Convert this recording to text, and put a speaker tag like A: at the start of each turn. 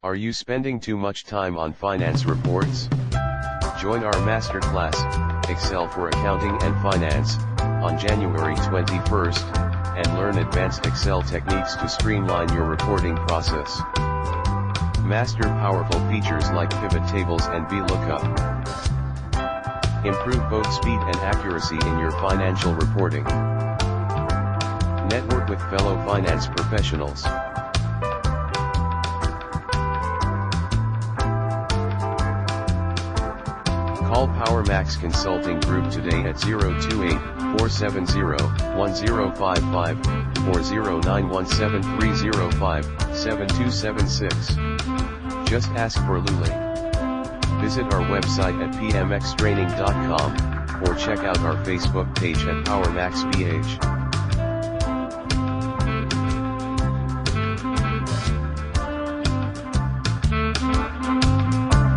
A: Are you spending too much time on finance reports? Join our masterclass, Excel for Accounting and Finance, on January 21st, and learn advanced Excel techniques to streamline your reporting process. Master powerful features like pivot tables and VLOOKUP. Improve both speed and accuracy in your financial reporting. Network with fellow finance professionals. Call Powermax Consulting Group today at 028-470-1055 or 0917-305-7276. Just ask for Luli. Visit our website at pmxtraining.com, or check out our Facebook page at PowermaxPH.